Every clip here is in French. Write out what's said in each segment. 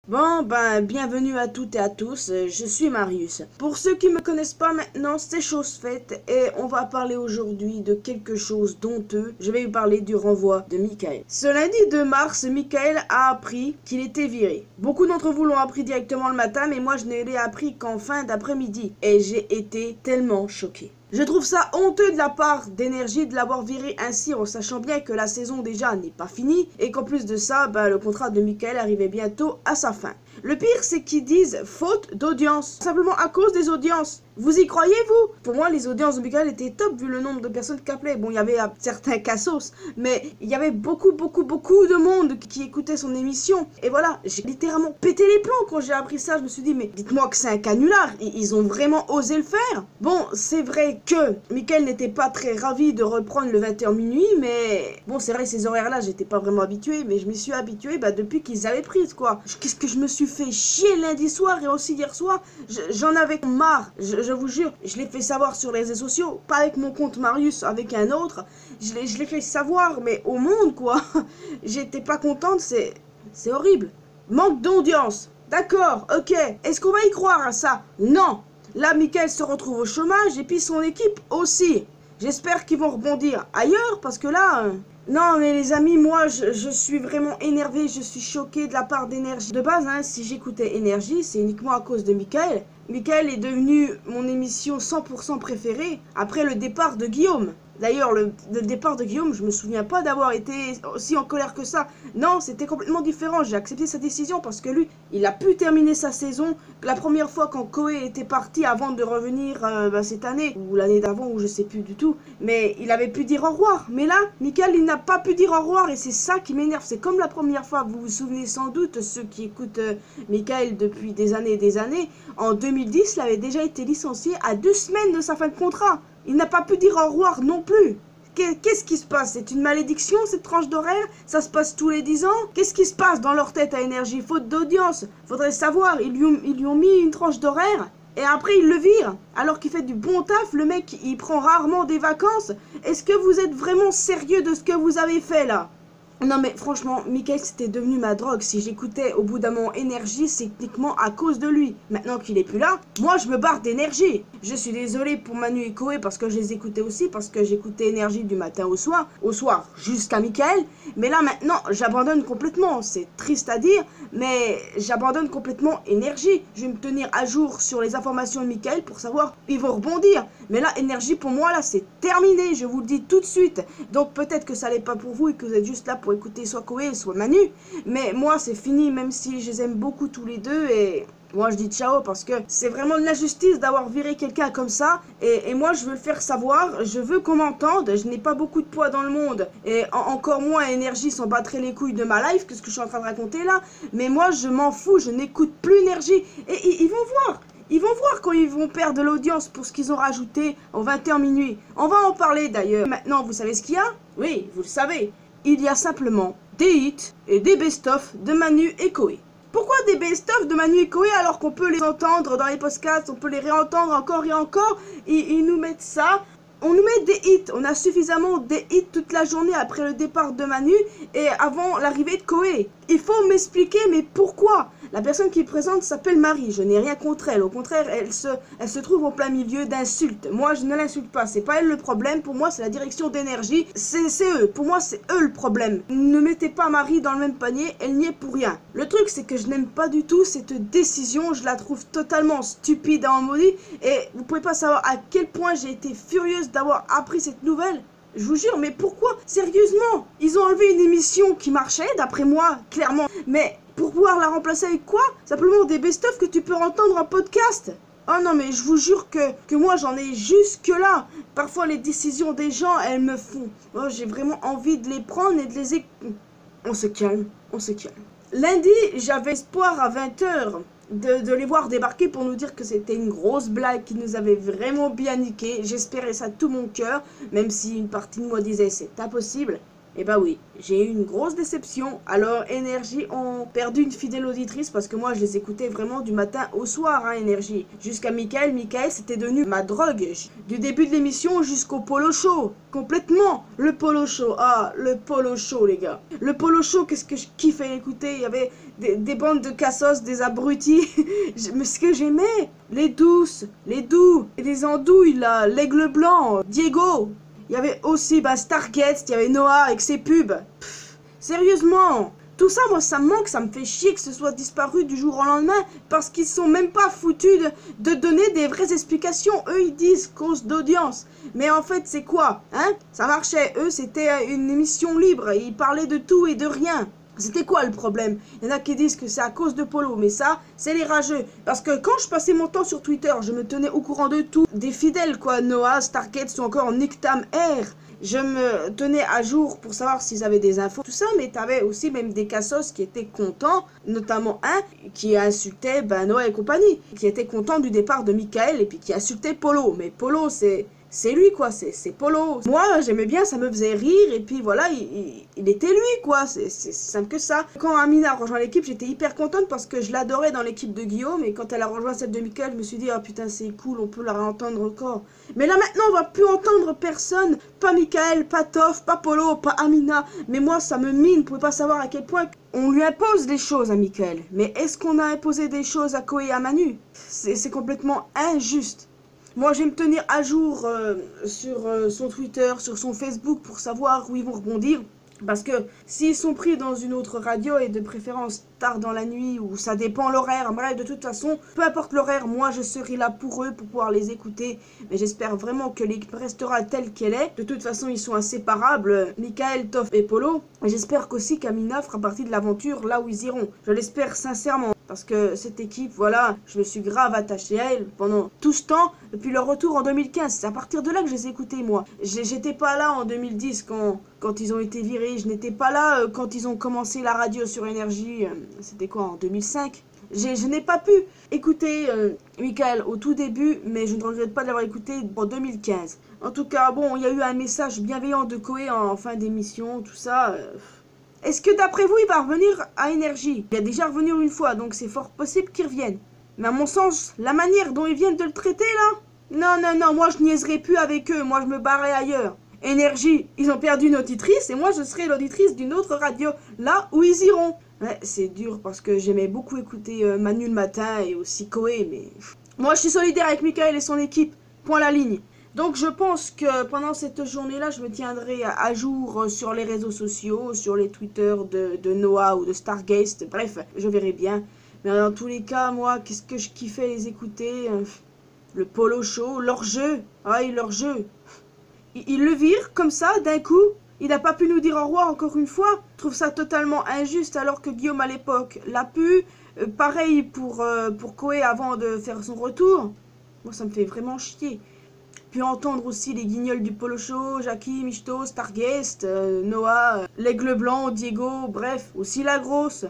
Bon, ben, bienvenue à toutes et à tous, je suis Marius. Pour ceux qui me connaissent pas maintenant, c'est chose faite et on va parler aujourd'hui de quelque chose d'honteux. Je vais vous parler du renvoi de Michael. Ce lundi 2 mars, Michael a appris qu'il était viré. Beaucoup d'entre vous l'ont appris directement le matin, mais moi je ne l'ai appris qu'en fin d'après-midi. Et j'ai été tellement choqué. Je trouve ça honteux de la part d'Énergie de l'avoir viré ainsi en sachant bien que la saison déjà n'est pas finie et qu'en plus de ça, le contrat de Michael arrivait bientôt à sa fin. Le pire, c'est qu'ils disent faute d'audience, simplement à cause des audiences. Vous y croyez, vous? Pour moi, les audiences de Michael étaient top vu le nombre de personnes qui appelaient. Bon, il y avait certains cassos, mais il y avait beaucoup de monde qui écoutait son émission. Et voilà, j'ai littéralement pété les plombs quand j'ai appris ça. Je me suis dit, mais dites-moi que c'est un canular. Ils ont vraiment osé le faire. Bon, c'est vrai que Michael n'était pas très ravi de reprendre le 20h minuit, mais bon, c'est vrai, ces horaires-là, j'étais pas vraiment habitué, mais je m'y suis habitué depuis qu'ils avaient pris, quoi. Qu'est-ce que je me suis fait chier lundi soir et aussi hier soir. J'en avais marre. Je vous jure, je l'ai fait savoir sur les réseaux sociaux, pas avec mon compte Marius, avec un autre. Je l'ai fait savoir, mais au monde, quoi. J'étais pas contente, c'est horrible. Manque d'audience. D'accord, ok. Est-ce qu'on va y croire à ça? Non. Là, Michael se retrouve au chômage et puis son équipe aussi. J'espère qu'ils vont rebondir ailleurs parce que là... Non mais les amis, moi je suis vraiment énervé, je suis choqué de la part d'Énergie. De base, si j'écoutais Énergie, c'est uniquement à cause de Michael. Michael est devenu mon émission 100% préférée après le départ de Guillaume. D'ailleurs, le départ de Guillaume, je me souviens pas d'avoir été aussi en colère que ça. Non, c'était complètement différent. J'ai accepté sa décision parce que lui, il a pu terminer sa saison. La première fois quand Koé était parti avant de revenir cette année, ou l'année d'avant, ou je sais plus du tout. Mais il avait pu dire au revoir. Mais là, Michael, il n'a pas pu dire au revoir et c'est ça qui m'énerve. C'est comme la première fois, vous vous souvenez sans doute, ceux qui écoutent Michael depuis des années et des années. En 2010, il avait déjà été licencié à 2 semaines de sa fin de contrat. Il n'a pas pu dire au revoir non plus. Qu'est-ce qui se passe? C'est une malédiction cette tranche d'horaire? Ça se passe tous les 10 ans? Qu'est-ce qui se passe dans leur tête à Énergie? Faute d'audience. Faudrait savoir, ils lui ont mis une tranche d'horaire et après ils le virent. Alors qu'il fait du bon taf, le mec il prend rarement des vacances. Est-ce que vous êtes vraiment sérieux de ce que vous avez fait là? Non mais franchement, Michael c'était devenu ma drogue. Si j'écoutais au bout d'un moment Énergie, c'est uniquement à cause de lui. Maintenant qu'il est plus là, moi je me barre d'Énergie. Je suis désolée pour Manu et Koé parce que je les écoutais aussi, parce que j'écoutais Énergie du matin au soir jusqu'à Michael. Mais là maintenant, j'abandonne complètement. C'est triste à dire, mais j'abandonne complètement Énergie. Je vais me tenir à jour sur les informations de Michael pour savoir ils vont rebondir. Mais là, Énergie pour moi là c'est terminé, je vous le dis tout de suite. Donc peut-être que ça n'est pas pour vous et que vous êtes juste là pour écouter soit Koé, soit Manu. Mais moi, c'est fini, même si je les aime beaucoup tous les deux. Et moi, je dis ciao parce que c'est vraiment de l'injustice d'avoir viré quelqu'un comme ça. Et moi, je veux le faire savoir. Je veux qu'on m'entende. Je n'ai pas beaucoup de poids dans le monde. Et encore moins Énergie s'en battrait les couilles de ma life. Qu'est-ce que je suis en train de raconter là? Mais moi, je m'en fous. Je n'écoute plus Énergie. Et ils vont voir. Ils vont voir quand ils vont perdre de l'audience pour ce qu'ils ont rajouté en 20h minuit. On va en parler d'ailleurs. Maintenant, vous savez ce qu'il y a? Oui, vous le savez. Il y a simplement des hits et des best-of de Manu et Koé. Pourquoi des best-of de Manu et Koé alors qu'on peut les entendre dans les podcasts, on peut les réentendre encore et encore? Ils nous mettent ça. On nous met des hits, on a suffisamment des hits toute la journée après le départ de Manu et avant l'arrivée de Koé. Il faut m'expliquer, mais pourquoi? La personne qui présente s'appelle Marie, je n'ai rien contre elle, au contraire, elle se trouve en plein milieu d'insultes. Moi, je ne l'insulte pas, c'est pas elle le problème, pour moi, c'est la direction d'Énergie, c'est eux, pour moi, c'est eux le problème. Ne mettez pas Marie dans le même panier, elle n'y est pour rien. Le truc, c'est que je n'aime pas du tout cette décision, je la trouve totalement stupide à en maudit, et vous pouvez pas savoir à quel point j'ai été furieuse d'avoir appris cette nouvelle. Je vous jure, mais pourquoi? Sérieusement? Ils ont enlevé une émission qui marchait, d'après moi, clairement. Mais pour pouvoir la remplacer avec quoi? Simplement des best-of que tu peux entendre en podcast. Oh non, mais je vous jure que moi, j'en ai jusque là. Parfois, les décisions des gens, elles me font. Oh, j'ai vraiment envie de les prendre et de les... On se calme, on se calme. Lundi, j'avais espoir à 20h. De les voir débarquer pour nous dire que c'était une grosse blague qui nous avait vraiment bien niqué. J'espérais ça de tout mon cœur, même si une partie de moi disait c'est impossible. Eh bah oui, j'ai eu une grosse déception. Alors Énergie ont perdu une fidèle auditrice parce que moi je les écoutais vraiment du matin au soir, hein, Énergie. Jusqu'à Michael. Michael c'était devenu ma drogue. Du début de l'émission jusqu'au Polo Show. Complètement. Le Polo Show. Ah, le Polo Show les gars. Le Polo Show, qu'est-ce que je kiffais écouter. Il y avait des bandes de cassos, des abrutis. Mais ce que j'aimais, les douces, les doux, et des andouilles là, l'aigle blanc, Diego. Il y avait aussi Stargate, il y avait Noah avec ses pubs. Sérieusement, tout ça, moi, ça me manque, ça me fait chier que ce soit disparu du jour au lendemain parce qu'ils sont même pas foutus de donner des vraies explications. Eux, ils disent cause d'audience. Mais en fait, c'est quoi, hein? Ça marchait. Eux, c'était une émission libre. Ils parlaient de tout et de rien. C'était quoi le problème? Il y en a qui disent que c'est à cause de Polo, mais ça, c'est les rageux. Parce que quand je passais mon temps sur Twitter, je me tenais au courant de tout. Des fidèles, quoi, Noah, Stargate ou encore Nicktam Air. Je me tenais à jour pour savoir s'ils avaient des infos, tout ça, mais t'avais aussi même des cassos qui étaient contents, notamment un qui insultait Noah et compagnie, qui était content du départ de Michael et puis qui insultait Polo. Mais Polo, c'est lui quoi, c'est Polo. Moi j'aimais bien, ça me faisait rire et puis voilà, il était lui quoi, c'est simple que ça. Quand Amina a rejoint l'équipe, j'étais hyper contente parce que je l'adorais dans l'équipe de Guillaume et quand elle a rejoint celle de Michael, je me suis dit ah putain c'est cool, on peut la réentendre encore. Mais là maintenant on va plus entendre personne, pas Michael, pas Toff, pas Polo, pas Amina. Mais moi ça me mine, vous pouvez pas savoir à quel point on lui impose des choses à Michael. Mais est-ce qu'on a imposé des choses à Koé et à Manu? C'est complètement injuste. Moi, je vais me tenir à jour sur son Twitter, sur son Facebook pour savoir où ils vont rebondir. Parce que s'ils sont pris dans une autre radio et de préférence tard dans la nuit ou ça dépend l'horaire, bref, de toute façon, peu importe l'horaire, moi je serai là pour eux pour pouvoir les écouter. Mais j'espère vraiment que l'équipe restera telle qu'elle est. De toute façon, ils sont inséparables, Michael, Toff et Polo. Et j'espère qu'aussi qu'Amina fera partie de l'aventure là où ils iront. Je l'espère sincèrement. Parce que cette équipe, voilà, je me suis grave attaché à elle pendant tout ce temps, depuis leur retour en 2015. C'est à partir de là que je les ai écoutés, moi. J'étais pas là en 2010 quand ils ont été virés. Je n'étais pas là quand ils ont commencé la radio sur Énergie. C'était quoi, en 2005? Je n'ai pas pu écouter Michael au tout début, mais je ne regrette pas de l'avoir écouté en 2015. En tout cas, bon, il y a eu un message bienveillant de Koé en fin d'émission, tout ça... Est-ce que d'après vous, il va revenir à Énergie? Il est déjà revenu une fois, donc c'est fort possible qu'il revienne. Mais à mon sens, la manière dont ils viennent de le traiter, là... Non, moi je niaiserai plus avec eux, moi je me barrerai ailleurs. Énergie, ils ont perdu une auditrice, et moi je serai l'auditrice d'une autre radio, là où ils iront. Ouais, c'est dur, parce que j'aimais beaucoup écouter Manu le matin, et aussi Koé, mais... Moi je suis solidaire avec Michael et son équipe, point la ligne. Donc je pense que pendant cette journée-là, je me tiendrai à jour sur les réseaux sociaux, sur les Twitter de Noah ou de Stargate. Bref, je verrai bien. Mais dans tous les cas, moi, qu'est-ce que je kiffais les écouter. Le Polo Show, leur jeu. Ah, leur jeu. Il le vire comme ça, d'un coup. Il n'a pas pu nous dire au revoir encore une fois. Je trouve ça totalement injuste alors que Guillaume à l'époque l'a pu. Pareil pour Koé avant de faire son retour. Moi, ça me fait vraiment chier. Puis entendre aussi les guignols du Polo Show, Jackie, Michto, Stargate, Noah, l'aigle blanc, Diego, bref, aussi la grosse.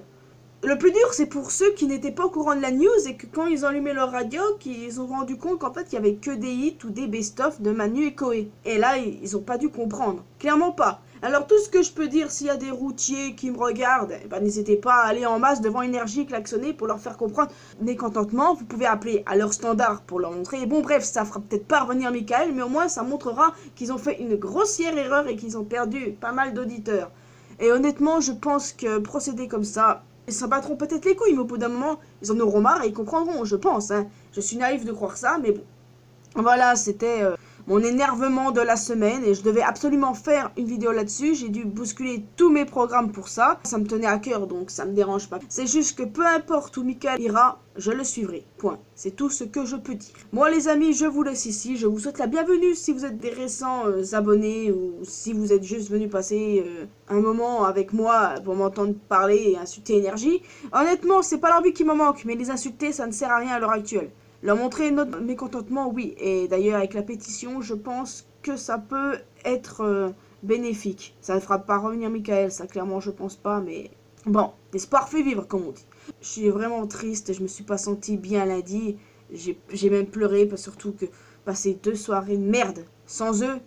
Le plus dur, c'est pour ceux qui n'étaient pas au courant de la news et que quand ils ont allumé leur radio, qu'ils ont rendu compte qu'en fait, il y avait que des hits ou des best-of de Manu et Koé. Et là, ils ont pas dû comprendre. Clairement pas. Alors tout ce que je peux dire, s'il y a des routiers qui me regardent, n'hésitez pas à aller en masse devant Énergie, klaxonner pour leur faire comprendre mécontentement. Vous pouvez appeler à leur standard pour leur montrer. Bon bref, ça fera peut-être pas revenir Michael, mais au moins ça montrera qu'ils ont fait une grossière erreur et qu'ils ont perdu pas mal d'auditeurs. Et honnêtement, je pense que procéder comme ça, ils s'en battront peut-être les couilles, mais au bout d'un moment, ils en auront marre et ils comprendront, je pense. Hein. Je suis naïf de croire ça, mais bon. Voilà, c'était... mon énervement de la semaine et je devais absolument faire une vidéo là-dessus. J'ai dû bousculer tous mes programmes pour ça. Ça me tenait à cœur donc ça me dérange pas. C'est juste que peu importe où Michael ira, je le suivrai. Point. C'est tout ce que je peux dire. Moi les amis, je vous laisse ici. Je vous souhaite la bienvenue si vous êtes des récents abonnés ou si vous êtes juste venus passer un moment avec moi pour m'entendre parler et insulter Énergie. Honnêtement, c'est pas l'envie qui me manque, mais les insulter, ça ne sert à rien à l'heure actuelle. Leur montrer notre mécontentement, oui. Et d'ailleurs, avec la pétition, je pense que ça peut être bénéfique. Ça ne fera pas revenir Michael, ça clairement, je pense pas. Mais bon, l'espoir fait vivre, comme on dit. Je suis vraiment triste, je me suis pas senti bien lundi. J'ai même pleuré, surtout que passer 2 soirées de merde sans eux,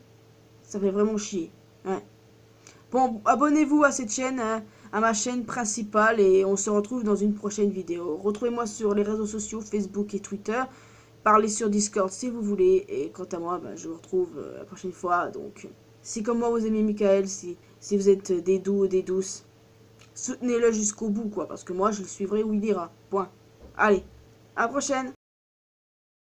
ça fait vraiment chier. Ouais. Bon, abonnez-vous à cette chaîne, hein, à ma chaîne principale, et on se retrouve dans une prochaine vidéo. Retrouvez-moi sur les réseaux sociaux, Facebook et Twitter. Parlez sur Discord si vous voulez. Et quant à moi, ben, je vous retrouve la prochaine fois. Donc, si comme moi vous aimez Michael, si vous êtes des doux ou des douces, soutenez-le jusqu'au bout, quoi. Parce que moi, je le suivrai où il ira. Point. Allez, à la prochaine.